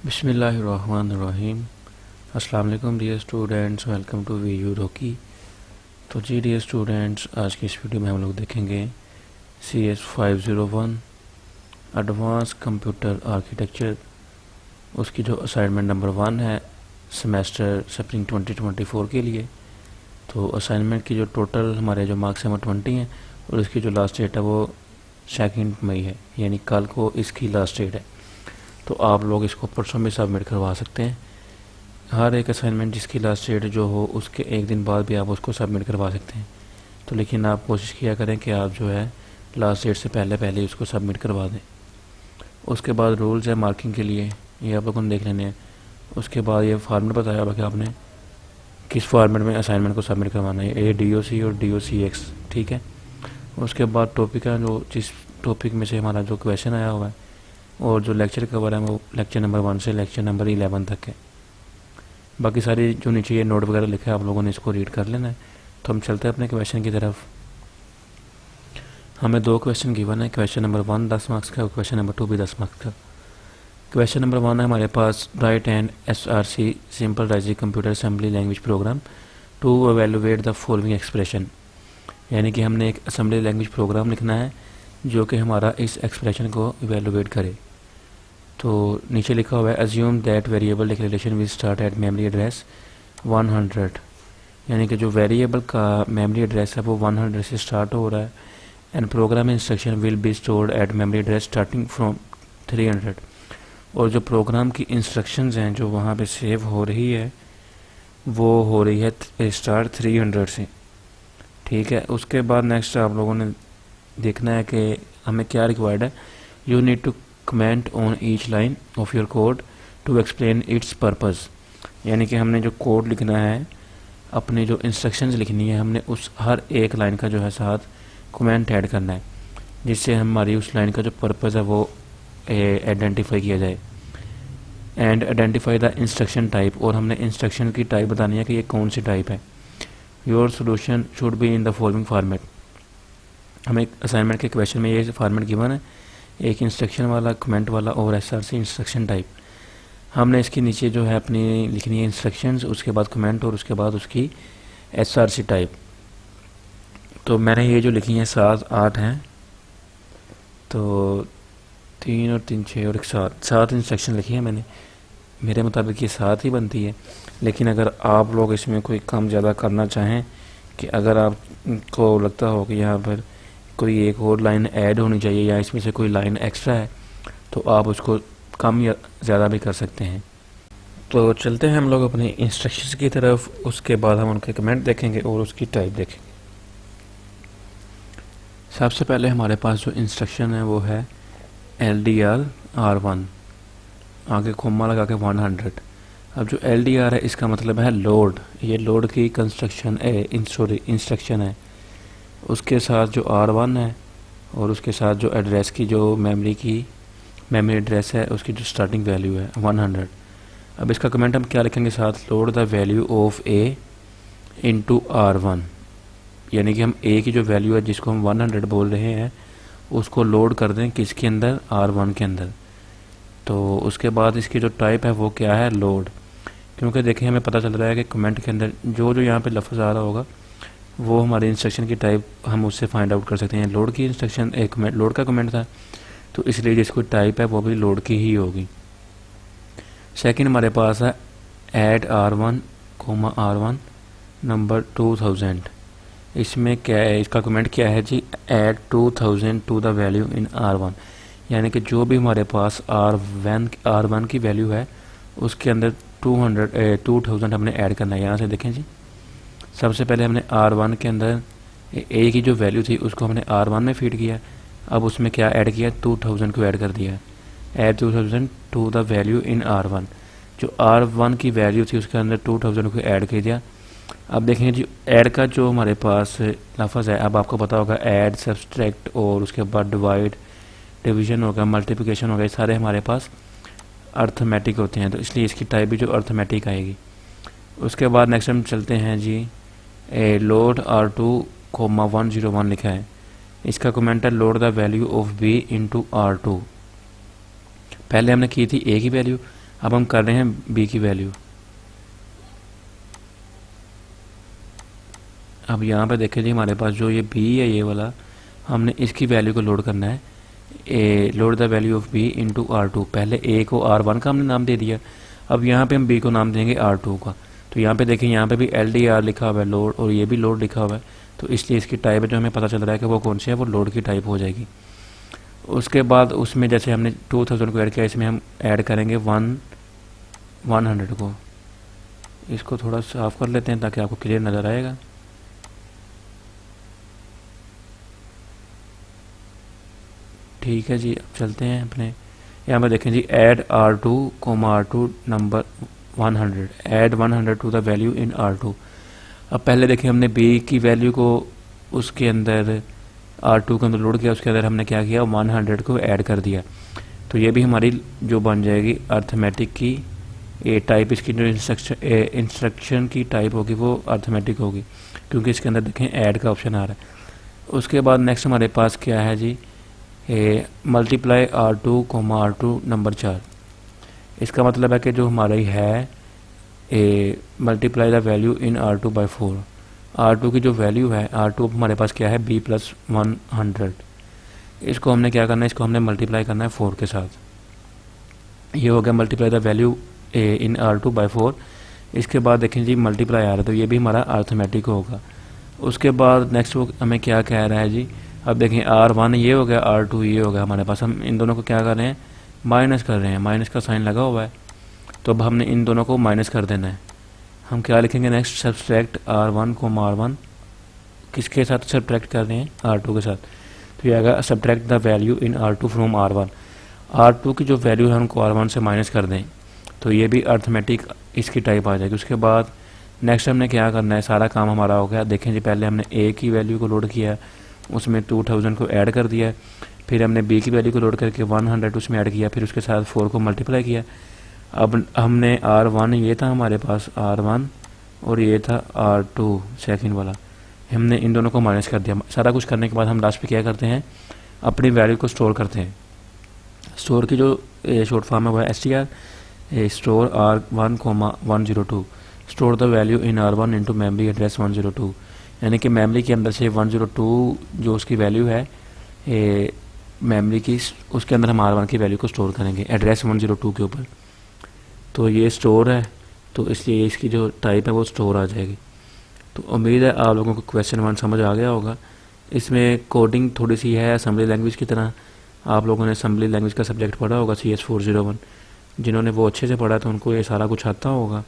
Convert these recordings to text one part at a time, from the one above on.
बिस्मिल्लाहिर्रहमानिर्रहीम। अस्सलाम वालेकुम dear students, welcome to VU Rocky. तो जी डियर स्टूडेंट्स, आज की इस वीडियो में हम लोग देखेंगे CS501 एडवांस कंप्यूटर आर्किटेक्चर, उसकी जो असाइनमेंट नंबर 1 है सेमेस्टर स्प्रिंग 2024 के लिए। तो असाइनमेंट की जो टोटल हमारे जो मार्क्स हैं वो 20 हैं और इसकी जो लास्ट डेट है वो 2 मई है, यानी कल को इसकी लास्ट डेट है। तो आप लोग इसको परसों में सबमिट करवा सकते हैं। हर एक असाइनमेंट जिसकी लास्ट डेट जो हो उसके एक दिन बाद भी आप उसको सबमिट करवा सकते हैं। तो लेकिन आप कोशिश किया करें कि आप जो है लास्ट डेट से पहले पहले उसको सबमिट करवा दें। उसके बाद रूल्स है मार्किंग के लिए, ये आप लोगों ने देख लेने हैं। उसके बाद ये फार्मेट बताया होगा कि आपने किस फार्मेट में असाइनमेंट को सबमिट करवाना है, DOC और DOCX, ठीक है। उसके बाद टॉपिक है, जो जिस टॉपिक में से हमारा जो क्वेश्चन आया हुआ है और जो लेक्चर कवर है वो लेक्चर नंबर 1 से लेक्चर नंबर 11 तक है। बाकी सारी जो नीचे ये नोट वगैरह लिखा है आप लोगों ने इसको रीड कर लेना है। तो हम चलते हैं अपने क्वेश्चन की तरफ। हमें 2 क्वेश्चन गिवन है, क्वेश्चन नंबर 1 10 मार्क्स का और क्वेश्चन नंबर 2 भी 10 मार्क्स का। क्वेश्चन नंबर 1 है हमारे पास, right and SRC simple RISC computer assembly language program to evaluate the following expression, यानी कि हमने एक असेंबली लैंग्वेज प्रोग्राम लिखना है जो कि हमारा इस एक्सप्रेशन को इवेलुएट करे। तो नीचे लिखा हुआ है assume that variable declaration will start at memory address 100, यानी कि जो वेरिएबल का मेमोरी एड्रेस है वो 100 से स्टार्ट हो रहा है। And programme instruction will be stored at memory address starting from 300, और जो प्रोग्राम की इंस्ट्रक्शंस हैं जो वहाँ पे सेव हो रही है वो हो रही है स्टार्ट 300 से, ठीक है। उसके बाद नेक्स्ट आप लोगों ने देखना है कि हमें क्या रिक्वायर्ड है। You need to comment on each line of your code to explain its purpose, यानी कि हमने जो कोड लिखना है, अपने जो इंस्ट्रक्शंस लिखनी है, हमने उस हर एक लाइन का जो है साथ कमेंट ऐड करना है, जिससे हमारी उस लाइन का जो पर्पज़ है वो आइडेंटिफाई किया जाए। And identify the instruction type, और हमने इंस्ट्रक्शन की टाइप बतानी है कि ये कौन सी टाइप है। Your solution should be in the following format, हमें असाइनमेंट के क्वेश्चन में ये फार्मेट गिवन है, एक इंस्ट्रक्शन वाला, कमेंट वाला और SRC इंस्ट्रक्शन टाइप। हमने इसके नीचे जो है अपनी लिखनी है इंस्ट्रक्शंस, उसके बाद कमेंट और उसके बाद उसकी SRC टाइप। तो मैंने ये जो लिखी है 7 8 हैं, तो 3 और 3 6 और 1 7 इंस्ट्रक्शन लिखी है मैंने। मेरे मुताबिक ये 7 ही बनती है, लेकिन अगर आप लोग इसमें कोई कम ज़्यादा करना चाहें, कि अगर आपको लगता हो कि यहाँ पर कोई एक और लाइन ऐड होनी चाहिए या इसमें से कोई लाइन एक्स्ट्रा है, तो आप उसको कम या ज़्यादा भी कर सकते हैं। तो चलते हैं हम लोग अपने इंस्ट्रक्शंस की तरफ, उसके बाद हम उनके कमेंट देखेंगे और उसकी टाइप देखेंगे। सबसे पहले हमारे पास जो इंस्ट्रक्शन है वो है LDR-R1, आगे कोमा लगा के 100। अब जो LDR है इसका मतलब है लोड, ये लोड की इंस्ट्रक्शन है। उसके साथ जो R1 है और उसके साथ जो एड्रेस की जो मेमोरी एड्रेस है उसकी जो स्टार्टिंग वैल्यू है 100। अब इसका कमेंट हम क्या लिखेंगे साथ, load the value of A into R1, यानी कि हम A की जो वैल्यू है जिसको हम 100 बोल रहे हैं उसको लोड कर दें किसके अंदर, R1 के अंदर। तो उसके बाद इसकी जो टाइप है वो क्या है, लोड, क्योंकि देखिए हमें पता चल रहा है कि कमेंट के अंदर जो जो यहाँ पे लफ्ज़ आ रहा होगा वो हमारी इंस्ट्रक्शन की टाइप हम उससे फाइंड आउट कर सकते हैं। लोड की इंस्ट्रक्शन एक लोड का कमेंट था, तो इसलिए जिसको टाइप है वो भी लोड की ही होगी। सेकंड हमारे पास है ऐड R1, R1 नंबर 2000। इसमें क्या है, इसका कमेंट क्या है जी, add 2000 to the value in R1, यानी कि जो भी हमारे पास R1 की वैल्यू है उसके अंदर 2000 हमने ऐड करना है। यहाँ से देखें जी, सबसे पहले हमने R1 के अंदर A की जो वैल्यू थी उसको हमने R1 में फीड किया, अब उसमें क्या ऐड किया, 2000 को ऐड कर दिया। Add 2000 to the value in R1, जो R1 की वैल्यू थी उसके अंदर 2000 को ऐड कर दिया। अब देखेंगे जी, ऐड का जो हमारे पास लफ्ज़ है, अब आपको पता होगा ऐड, सब्सट्रैक्ट और उसके बाद डिवाइड, डिवीजन होगा, मल्टीप्लिकेशन होगा, ये सारे हमारे पास अर्थमेटिक होते हैं, तो इसलिए इसकी टाइप भी जो अर्थमेटिक आएगी। उसके बाद नेक्स्ट हम चलते हैं जी, लोड R2, 101 लिखा है, इसका कमेंट है load the value of B into R2। पहले हमने की थी A की वैल्यू, अब हम कर रहे हैं बी की वैल्यू। अब यहाँ पे देखें जी हमारे पास जो ये बी है ये वाला, हमने इसकी वैल्यू को लोड करना है। Load the value of B into R2। पहले ए को R1 का हमने नाम दे दिया, अब यहाँ पे हम बी को नाम देंगे R2 का। तो यहाँ पे देखें, यहाँ पे भी LDR लिखा हुआ है लोड, और ये भी लोड लिखा हुआ है, तो इसलिए इसकी टाइप जो हमें पता चल रहा है कि वो कौन सी है, वो लोड की टाइप हो जाएगी। उसके बाद उसमें जैसे हमने 2000 को ऐड किया, इसमें हम ऐड करेंगे 100 को। इसको थोड़ा साफ कर लेते हैं ताकि आपको क्लियर नज़र आएगा। ठीक है जी, अब चलते हैं अपने यहाँ पर देखें जी, add R2 R2 number 100, add 100 to the value in R2। अब पहले देखें हमने B की वैल्यू को उसके अंदर R2 के अंदर लोड किया, उसके अंदर हमने क्या किया, 100 को ऐड कर दिया। तो ये भी हमारी जो बन जाएगी अर्थमेटिक की ए टाइप, इसकी जो इंस्ट्रक्शन की टाइप होगी वो अर्थमेटिक होगी, क्योंकि इसके अंदर देखें ऐड का ऑप्शन आ रहा है। उसके बाद नेक्स्ट हमारे पास क्या है जी, मल्टीप्लाई R2 R2 नंबर 4। इसका मतलब है कि जो हमारी है multiply the value in R2 by 4। R2 की जो वैल्यू है, R2 हमारे पास क्या है, B प्लस 100। इसको हमने क्या करना है, इसको हमने मल्टीप्लाई करना है 4 के साथ। ये हो गया multiply the value in R2 by 4। इसके बाद देखें जी मल्टीप्लाई आ रहा है, तो ये भी हमारा अर्थमेटिक होगा। उसके बाद नेक्स्ट वो हमें क्या कह रहा है जी, अब देखें R1 ये हो गया, R2 ये हो गया हमारे पास। हम इन दोनों को क्या कर रहे हैं, माइनस कर रहे हैं, माइनस का साइन लगा हुआ है, तो अब हमने इन दोनों को माइनस कर देना है। हम क्या लिखेंगे नेक्स्ट, सब्सट्रैक्ट R1 R1, किसके साथ सब्ट्रैक्ट कर रहे हैं, R2 के साथ। तो ये आएगा subtract the value in R2 from R1। R2 की जो वैल्यू है उनको R1 से माइनस कर दें, तो ये भी अर्थमेटिक इसकी टाइप आ जाएगी। उसके बाद नेक्स्ट हमने क्या करना है, सारा काम हमारा हो गया। देखें जी पहले हमने ए की वैल्यू को लोड किया, उसमें 2000 को ऐड कर दिया, फिर हमने बी की वैल्यू को लोड करके 100 उसमें ऐड किया, फिर उसके साथ 4 को मल्टीप्लाई किया। अब हमने R1 ये था हमारे पास R1, और ये था R2 सेकंड वाला, हमने इन दोनों को माइनस कर दिया। सारा कुछ करने के बाद हम लास्ट पे क्या करते हैं, अपनी वैल्यू को स्टोर करते हैं। स्टोर की जो शॉर्ट फॉर्म है वो है STR, store R1 102, store the value in R1 into memory address 102। यानी कि मेमोरी के अंदर से 102 जो उसकी वैल्यू है मेमोरी की, उसके अंदर हम R1 की वैल्यू को स्टोर करेंगे एड्रेस 102 के ऊपर। तो ये स्टोर है, तो इसलिए इसकी जो टाइप है वो स्टोर आ जाएगी। तो उम्मीद है आप लोगों को क्वेश्चन 1 समझ आ गया होगा। इसमें कोडिंग थोड़ी सी है असेंबली लैंग्वेज की तरह। आप लोगों ने असेंबली लैंग्वेज का सब्जेक्ट पढ़ा होगा CS401, जिन्होंने वो अच्छे से पढ़ा तो उनको ये सारा कुछ आता होगा।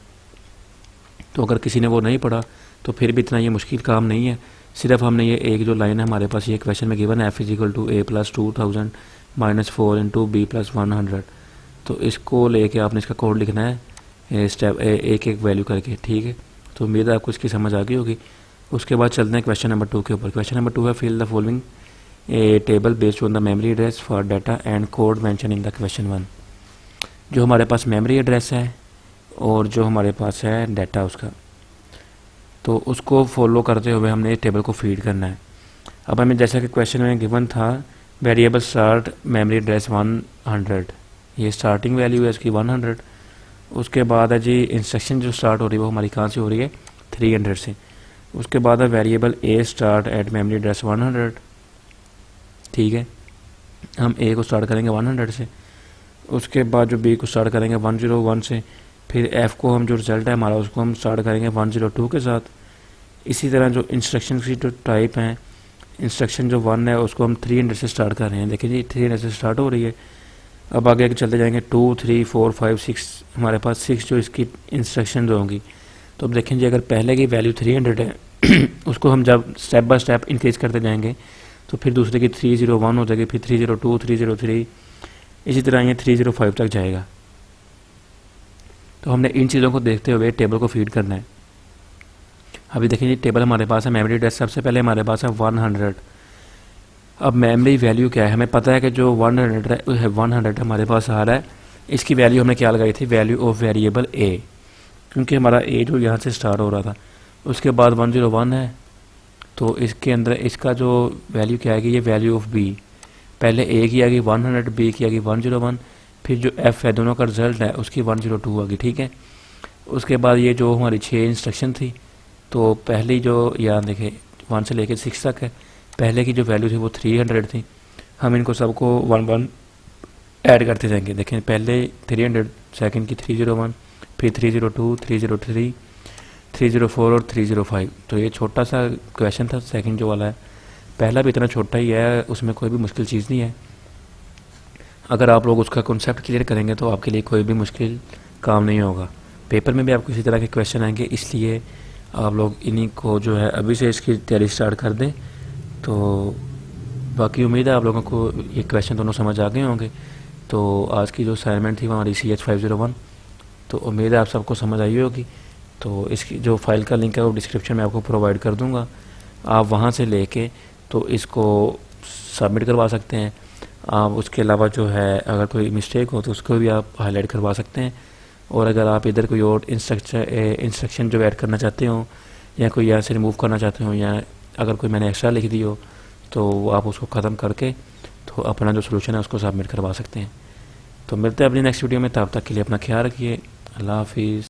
तो अगर किसी ने वो नहीं पढ़ा तो फिर भी इतना ये मुश्किल काम नहीं है। सिर्फ हमने ये एक जो लाइन है हमारे पास ये क्वेश्चन में गिवन है, F = A + 2000 - 4 × B + 100। तो इसको लेके आपने इसका कोड लिखना है स्टेप एक एक वैल्यू करके, ठीक है। तो उम्मीद है आपको इसकी समझ आ गई होगी। उसके बाद चलते हैं क्वेश्चन नंबर 2 के ऊपर। क्वेश्चन नंबर 2 है, fill the following table based on the memory address for data and code mention in the question 1। जो हमारे पास मेमोरी एड्रेस है और जो हमारे पास है डाटा उसका, तो उसको फॉलो करते हुए हमने टेबल को फीड करना है। अब हमें जैसा कि क्वेश्चन में गिवन था, वेरिएबल स्टार्ट मेमोरी एड्रेस 100, ये स्टार्टिंग वैल्यू है इसकी 100। उसके बाद है जी इंस्ट्रक्शन जो स्टार्ट हो रही है वो हमारी कहाँ से हो रही है, 300 से। उसके बाद है variable A start at memory address 100, ठीक है। हम ए को स्टार्ट करेंगे 100 से। उसके बाद जो बी को स्टार्ट करेंगे 101 से। फिर एफ़ को हम जो रिजल्ट है हमारा उसको हम स्टार्ट करेंगे 102 के साथ। इसी तरह जो इंस्ट्रक्शन की जो टाइप हैं, इंस्ट्रक्शन जो 1 है उसको हम 300 से स्टार्ट कर रहे हैं। देखिए जी 300 से स्टार्ट हो रही है। अब आगे चलते जाएंगे 2 3 4 5 6, हमारे पास 6 जो इसकी इंस्ट्रक्शन होंगी। तो अब देखें जी अगर पहले की वैल्यू 300 है उसको हम जब स्टेप बाय स्टेप इंक्रीज करते जाएंगे तो फिर दूसरे की 301 हो जाएगी, फिर 302 303, इसी तरह ये 305 तक जाएगा। तो हमने इन चीज़ों को देखते हुए टेबल को फीड करना है। अभी देखिए टेबल हमारे पास है, मेमोरी एड्रेस सबसे पहले हमारे पास है 100। अब मेमोरी वैल्यू क्या है, हमें पता है कि जो 100 हमारे पास आ रहा है, इसकी वैल्यू हमने क्या लगाई थी, वैल्यू ऑफ वेरिएबल ए, क्योंकि हमारा ए जो यहाँ से स्टार्ट हो रहा था। उसके बाद 101 है, तो इसके अंदर इसका जो वैल्यू क्या आएगी, ये वैल्यू ऑफ बी। पहले ए की आएगी 100, बी की आएगी 101, फिर जो एफ है दोनों का रिजल्ट है उसकी 102 आ गई, ठीक है। उसके बाद ये जो हमारी 6 इंस्ट्रक्शन थी, तो पहली जो यहाँ देखें 1 से लेकर 6 तक है, पहले की जो वैल्यू थी वो 300 थी। हम इनको सबको 1 1 ऐड करते जाएंगे। देखें पहले 300, सेकंड की 301, फिर 302, 303, 304 और 305। तो ये छोटा सा क्वेश्चन था सेकंड जो वाला है, पहला भी इतना छोटा ही है, उसमें कोई भी मुश्किल चीज़ नहीं है। अगर आप लोग उसका कॉन्सेप्ट क्लियर करेंगे तो आपके लिए कोई भी मुश्किल काम नहीं होगा। पेपर में भी आपको इसी तरह के क्वेश्चन आएंगे, इसलिए आप लोग इन्हीं को जो है अभी से इसकी तैयारी स्टार्ट कर दें। तो बाकी उम्मीद है आप लोगों को ये क्वेश्चन दोनों समझ आ गए होंगे। तो आज की जो असाइनमेंट थी वो हमारी CH501, तो उम्मीद है आप सबको समझ आई होगी। तो इसकी जो फाइल का लिंक है वो डिस्क्रिप्शन में आपको प्रोवाइड कर दूंगा, आप वहाँ से लेके तो इसको सबमिट करवा सकते हैं। आप उसके अलावा जो है अगर कोई मिस्टेक हो तो उसको भी आप हाईलाइट करवा सकते हैं। और अगर आप इधर कोई और इंस्ट्रक्शन जो ऐड करना चाहते हो या कोई यहाँ से रिमूव करना चाहते हो, या अगर कोई मैंने एक्स्ट्रा लिख दी हो, तो आप उसको ख़त्म करके तो अपना जो सोल्यूशन है उसको सबमिट करवा सकते हैं। तो मिलते हैं अपनी नेक्स्ट वीडियो में, तब तक के लिए अपना ख्याल रखिए। अल्लाह हाफिज़।